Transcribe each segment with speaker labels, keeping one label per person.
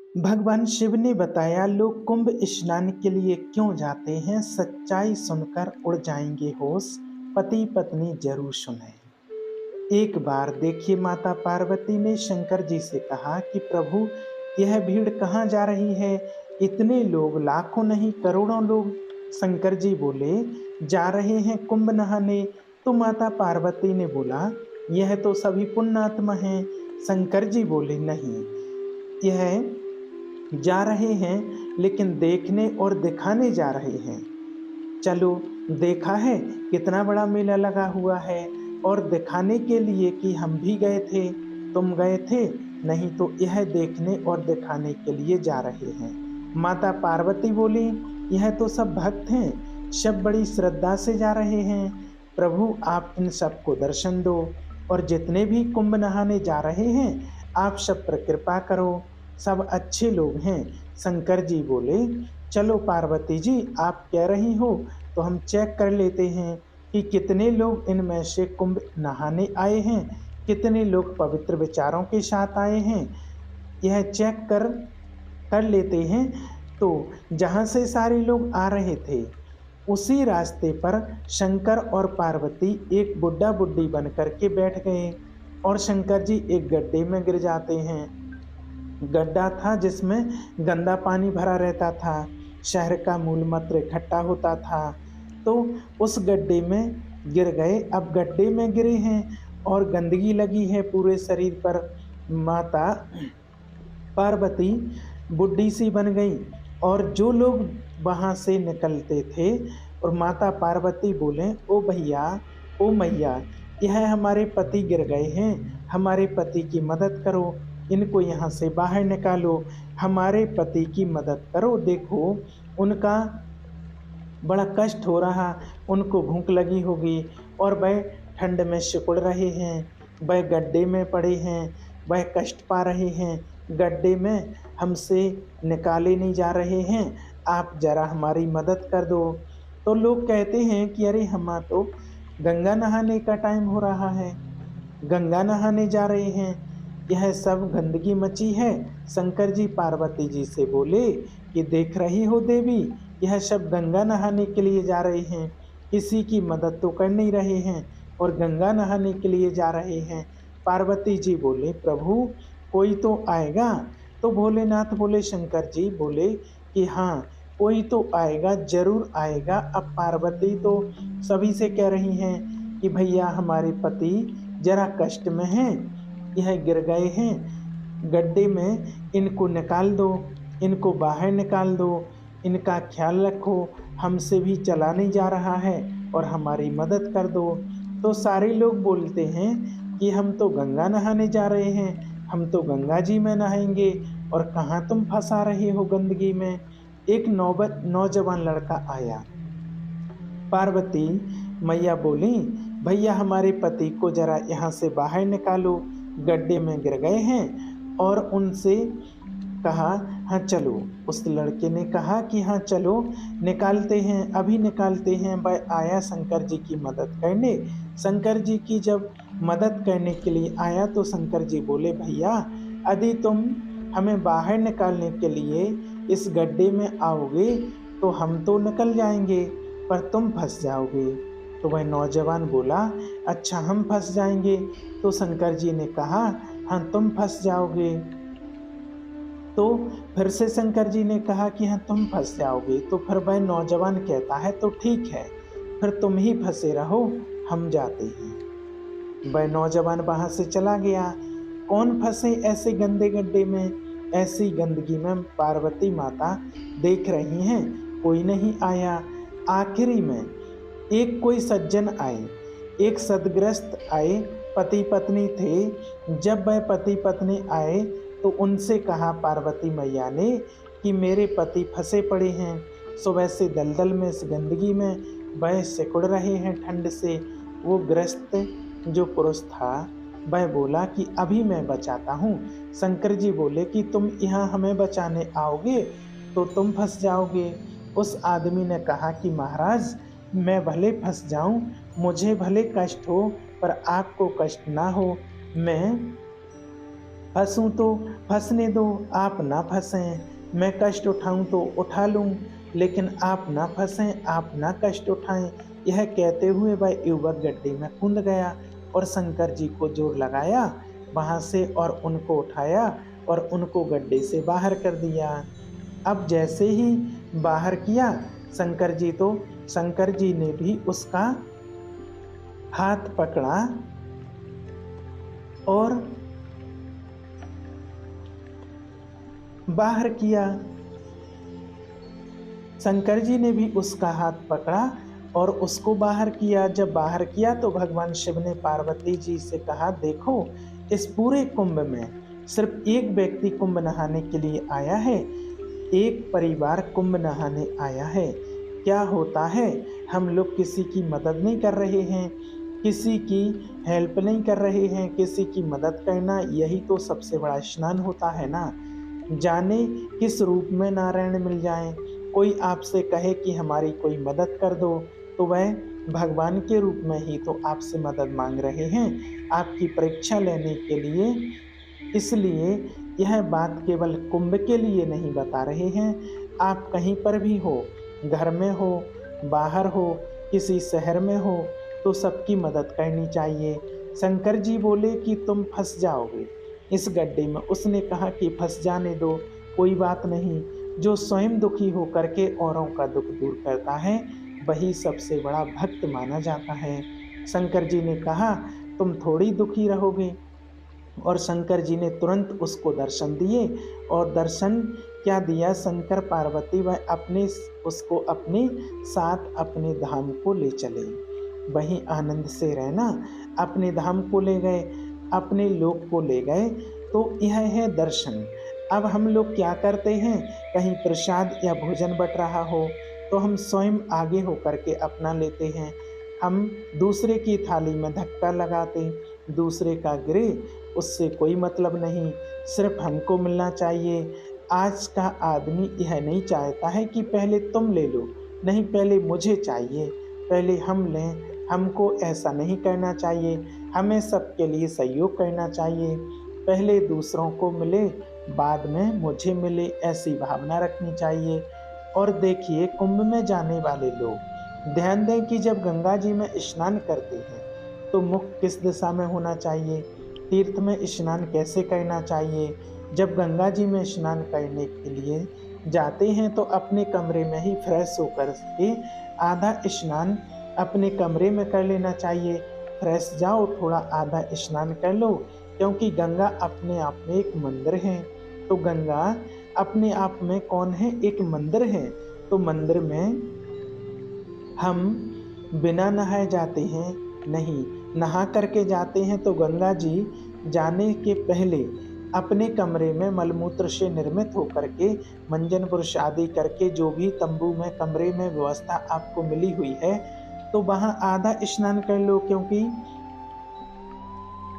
Speaker 1: भगवान शिव ने बताया, लोग कुंभ स्नान के लिए क्यों जाते हैं, सच्चाई सुनकर उड़ जाएंगे होश, पति पत्नी जरूर सुने। एक बार देखिए, माता पार्वती ने शंकर जी से कहा कि प्रभु, यह भीड़ कहाँ जा रही है, इतने लोग, लाखों नहीं करोड़ों लोग। शंकर जी बोले, जा रहे हैं कुंभ नहाने। तो माता पार्वती ने बोला, यह तो सभी पुण्यात्मा हैं। शंकर जी बोले, नहीं, यह जा रहे हैं लेकिन देखने और दिखाने जा रहे हैं। चलो, देखा है कितना बड़ा मेला लगा हुआ है, और दिखाने के लिए कि हम भी गए थे, तुम गए थे, नहीं तो यह देखने और दिखाने के लिए जा रहे हैं। माता पार्वती बोली, यह तो सब भक्त हैं, सब बड़ी श्रद्धा से जा रहे हैं। प्रभु, आप इन सबको दर्शन दो, और जितने भी कुंभ नहाने जा रहे हैं, आप सब पर कृपा करो, सब अच्छे लोग हैं। शंकर जी बोले, चलो पार्वती जी, आप कह रही हो तो हम चेक कर लेते हैं कि कितने लोग इनमें से कुंभ नहाने आए हैं, कितने लोग पवित्र विचारों के साथ आए हैं। यह चेक कर कर लेते हैं। तो जहां से सारे लोग आ रहे थे, उसी रास्ते पर शंकर और पार्वती एक बुड्ढा बुड्ढी बन करके बैठ गए, और शंकर जी एक गड्ढे में गिर जाते हैं। गड्ढा था जिसमें गंदा पानी भरा रहता था, शहर का मूलमूत्र इकट्ठा होता था। तो उस गड्ढे में गिर गए। अब गड्ढे में गिरे हैं और गंदगी लगी है पूरे शरीर पर। माता पार्वती बुढ़ी सी बन गई, और जो लोग वहां से निकलते थे, और माता पार्वती बोले, ओ भैया, ओ मैया, यह हमारे पति गिर गए हैं, हमारे पति की मदद करो, इनको यहाँ से बाहर निकालो, हमारे पति की मदद करो। देखो, उनका बड़ा कष्ट हो रहा, उनको भूख लगी होगी, और वह ठंड में सिकुड़ रहे हैं, वह गड्ढे में पड़े हैं, वह कष्ट पा रहे हैं, गड्ढे में हमसे निकाले नहीं जा रहे हैं, आप जरा हमारी मदद कर दो। तो लोग कहते हैं कि अरे, हमारा तो गंगा नहाने का टाइम हो रहा है, गंगा नहाने जा रहे हैं, यह सब गंदगी मची है। शंकर जी पार्वती जी से बोले कि देख रही हो देवी, यह सब गंगा नहाने के लिए जा रहे हैं, किसी की मदद तो कर नहीं रहे हैं, और गंगा नहाने के लिए जा रहे हैं। पार्वती जी बोले, प्रभु, कोई तो आएगा। तो भोलेनाथ बोले, शंकर जी बोले कि हाँ, कोई तो आएगा, जरूर आएगा। अब पार्वती तो सभी से कह रही हैं कि भैया, हमारे पति जरा कष्ट में हैं, यह गिर गए हैं गड्ढे में, इनको निकाल दो, इनको बाहर निकाल दो, इनका ख्याल रखो, हमसे भी चला नहीं जा रहा है, और हमारी मदद कर दो। तो सारे लोग बोलते हैं कि हम तो गंगा नहाने जा रहे हैं, हम तो गंगा जी में नहाएंगे, और कहाँ तुम फंसा रहे हो गंदगी में। एक नौजवान लड़का आया। पार्वती मैया बोली, भैया, हमारे पति को जरा यहाँ से बाहर निकालो, गड्ढे में गिर गए हैं। और उनसे कहा, हाँ चलो। उस लड़के ने कहा कि हाँ चलो, निकालते हैं, अभी निकालते हैं। वह आया शंकर जी की मदद करने। शंकर जी की जब मदद करने के लिए आया, तो शंकर जी बोले, भैया, यदि तुम हमें बाहर निकालने के लिए इस गड्ढे में आओगे तो हम तो निकल जाएंगे, पर तुम फंस जाओगे। तो वह नौजवान बोला, अच्छा, हम फंस जाएंगे। तो शंकर जी ने कहा, हाँ, तुम फंस जाओगे। तो फिर से शंकर जी ने कहा कि हाँ, तुम फंस जाओगे। तो फिर वह नौजवान कहता है, तो ठीक है, फिर तुम ही फंसे रहो, हम जाते हैं। वह नौजवान वहां से चला गया। कौन फंसे ऐसे गंदे गड्ढे में, ऐसी गंदगी में। पार्वती माता देख रही हैं, कोई नहीं आया। आखिरी में एक कोई सज्जन आए, एक सदग्रस्त आए, पति पत्नी थे। जब वह पति पत्नी आए, तो उनसे कहा पार्वती मैया ने कि मेरे पति फंसे पड़े हैं, सुबह से दलदल में, इस गंदगी में वह सिकुड़ रहे हैं ठंड से। वो ग्रस्त जो पुरुष था, वह बोला कि अभी मैं बचाता हूँ। शंकर जी बोले कि तुम यहाँ हमें बचाने आओगे तो तुम फंस जाओगे। उस आदमी ने कहा कि महाराज, मैं भले फंस जाऊं, मुझे भले कष्ट हो, पर आपको कष्ट ना हो। मैं फंसूँ तो फंसने दो, आप ना फंसें, मैं कष्ट उठाऊँ तो उठा लूँ, लेकिन आप ना फंसें, आप ना कष्ट उठाएँ। यह कहते हुए वह युवक गड्ढे में कूद गया और शंकर जी को जोर लगाया वहाँ से और उनको उठाया और उनको गड्ढे से बाहर कर दिया। अब जैसे ही बाहर किया शंकर जी ने भी उसका हाथ पकड़ा और बाहर किया। शंकर जी ने भी उसका हाथ पकड़ा और उसको बाहर किया। जब बाहर किया तो भगवान शिव ने पार्वती जी से कहा, देखो इस पूरे कुंभ में सिर्फ एक व्यक्ति कुंभ नहाने के लिए आया है, एक परिवार कुंभ नहाने आया है। क्या होता है, हम लोग किसी की मदद नहीं कर रहे हैं, किसी की हेल्प नहीं कर रहे हैं। किसी की मदद करना यही तो सबसे बड़ा स्नान होता है ना। जाने किस रूप में नारायण मिल जाएं, कोई आपसे कहे कि हमारी कोई मदद कर दो, तो वह भगवान के रूप में ही तो आपसे मदद मांग रहे हैं, आपकी परीक्षा लेने के लिए। इसलिए यह बात केवल कुंभ के लिए नहीं बता रहे हैं। आप कहीं पर भी हो, घर में हो, बाहर हो, किसी शहर में हो, तो सबकी मदद करनी चाहिए। शंकर जी बोले कि तुम फंस जाओगे इस गड्ढे में। उसने कहा कि फंस जाने दो, कोई बात नहीं। जो स्वयं दुखी होकर के औरों का दुख दूर करता है वही सबसे बड़ा भक्त माना जाता है। शंकर जी ने कहा, तुम थोड़ी दुखी रहोगे। और शंकर जी ने तुरंत उसको दर्शन दिए। और दर्शन क्या दिया, शंकर पार्वती वह अपने उसको अपने साथ अपने धाम को ले चले। वहीं आनंद से रहना, अपने धाम को ले गए, अपने लोक को ले गए। तो यह है दर्शन। अब हम लोग क्या करते हैं, कहीं प्रसाद या भोजन बट रहा हो तो हम स्वयं आगे होकर के अपना लेते हैं। हम दूसरे की थाली में धक्का लगाते, दूसरे का गिरे उससे कोई मतलब नहीं, सिर्फ हमको मिलना चाहिए। आज का आदमी यह नहीं चाहता है कि पहले तुम ले लो, नहीं पहले मुझे चाहिए, पहले हम लें। हमको ऐसा नहीं करना चाहिए, हमें सबके लिए सहयोग करना चाहिए। पहले दूसरों को मिले, बाद में मुझे मिले, ऐसी भावना रखनी चाहिए। और देखिए कुंभ में जाने वाले लोग ध्यान दें कि जब गंगा जी में स्नान करते हैं तो मुख किस दिशा में होना चाहिए, तीर्थ में स्नान कैसे करना चाहिए। जब गंगा जी में स्नान करने के लिए जाते हैं तो अपने कमरे में ही फ्रेश होकर के आधा स्नान अपने कमरे में कर लेना चाहिए। फ्रेश जाओ, थोड़ा आधा स्नान कर लो, क्योंकि गंगा अपने आप में एक मंदिर है। तो गंगा अपने आप में कौन है, एक मंदिर है। तो मंदिर में हम बिना नहाए जाते हैं नहीं, नहा करके जाते हैं। तो गंगा जी जाने के पहले अपने कमरे में मलमूत्र से निर्मित होकर के मंजन पुरुष आदि करके जो भी तंबू में कमरे में व्यवस्था आपको मिली हुई है, तो वहाँ आधा स्नान कर लो, क्योंकि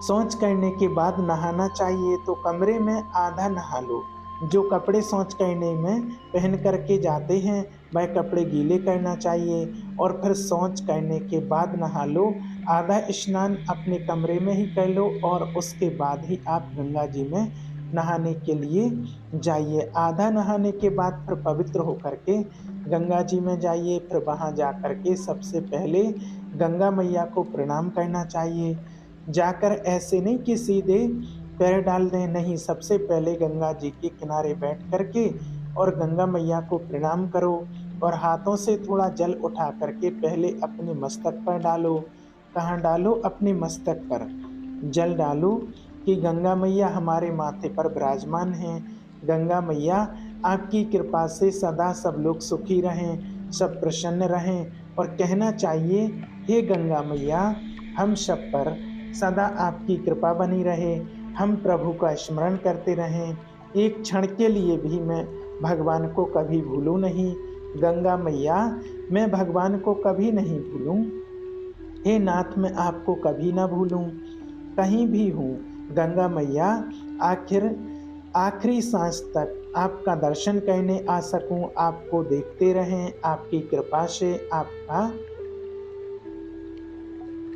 Speaker 1: शौच करने के बाद नहाना चाहिए। तो कमरे में आधा नहा लो। जो कपड़े शौच करने में पहन करके जाते हैं वह कपड़े गीले करना चाहिए और फिर शौच करने के बाद नहा लो। आधा स्नान अपने कमरे में ही कर लो और उसके बाद ही आप गंगा जी में नहाने के लिए जाइए। आधा नहाने के बाद फिर पवित्र होकर के गंगा जी में जाइए। फिर वहाँ जा कर के सबसे पहले गंगा मैया को प्रणाम करना चाहिए। जाकर ऐसे नहीं कि सीधे पैर डाल दें, नहीं, सबसे पहले गंगा जी के किनारे बैठ करके और गंगा मैया को प्रणाम करो और हाथों से थोड़ा जल उठा करके पहले अपने मस्तक पर डालो। कहाँ डालो, अपने मस्तक पर जल डालो कि गंगा मैया हमारे माथे पर विराजमान हैं। गंगा मैया आपकी कृपा से सदा सब लोग सुखी रहें, सब प्रसन्न रहें। और कहना चाहिए, हे गंगा मैया हम सब पर सदा आपकी कृपा बनी रहे, हम प्रभु का स्मरण करते रहें, एक क्षण के लिए भी मैं भगवान को कभी भूलूं नहीं। गंगा मैया मैं भगवान को कभी नहीं भूलूं, हे नाथ मैं आपको कभी ना भूलूं। कहीं भी हूँ गंगा मैया, आखिर आखिरी सांस तक आपका दर्शन करने आ सकूं, आपको देखते रहें, आपकी कृपा से आपका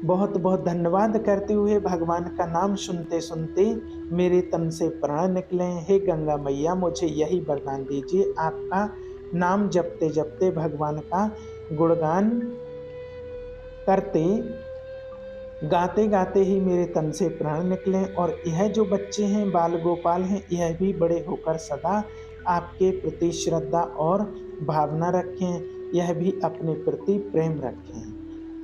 Speaker 1: बहुत बहुत धन्यवाद करते हुए भगवान का नाम सुनते सुनते मेरे तन से प्राण निकले। हे गंगा मैया, मुझे यही वरदान दीजिए, आपका नाम जपते जपते भगवान का गुणगान करते गाते गाते ही मेरे तन से प्राण निकले, और यह जो बच्चे हैं बाल गोपाल हैं, यह भी बड़े होकर सदा आपके प्रति श्रद्धा और भावना रखें, यह भी अपने प्रति प्रेम रखें।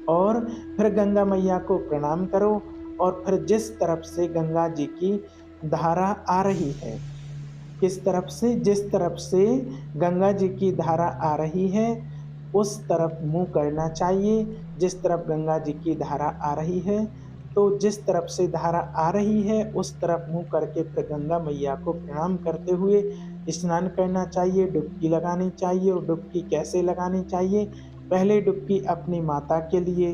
Speaker 1: और फिर गंगा मैया को प्रणाम करो, और फिर जिस तरफ से गंगा जी की धारा आ रही है, किस तरफ से, जिस तरफ से गंगा जी की धारा आ रही है उस तरफ मुंह करना चाहिए। जिस तरफ गंगा जी की धारा आ रही है, तो जिस तरफ से धारा आ रही है उस तरफ मुंह करके फिर गंगा मैया को प्रणाम करते हुए स्नान करना चाहिए, डुबकी लगानी चाहिए। और डुबकी कैसे लगानी चाहिए? पहले डुबकी अपनी माता के लिए,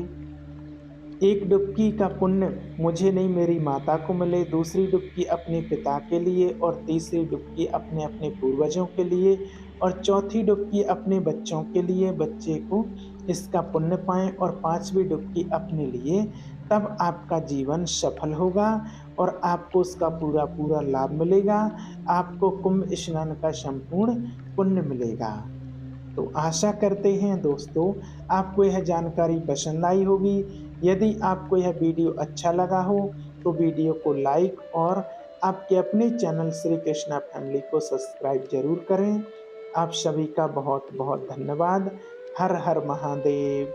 Speaker 1: एक डुबकी का पुण्य मुझे नहीं मेरी माता को मिले, दूसरी डुबकी अपने पिता के लिए, और तीसरी डुबकी अपने अपने पूर्वजों के लिए, और चौथी डुबकी अपने बच्चों के लिए, बच्चे को इसका पुण्य पाएं, और पांचवी डुबकी अपने लिए। तब आपका जीवन सफल होगा और आपको उसका पूरा पूरा लाभ मिलेगा। आपको कुंभ स्नान का संपूर्ण पुण्य मिलेगा। तो आशा करते हैं दोस्तों आपको यह जानकारी पसंद आई होगी। यदि आपको यह वीडियो अच्छा लगा हो तो वीडियो को लाइक और आपके अपने चैनल श्री कृष्णा फैमिली को सब्सक्राइब जरूर करें। आप सभी का बहुत बहुत धन्यवाद। हर हर महादेव।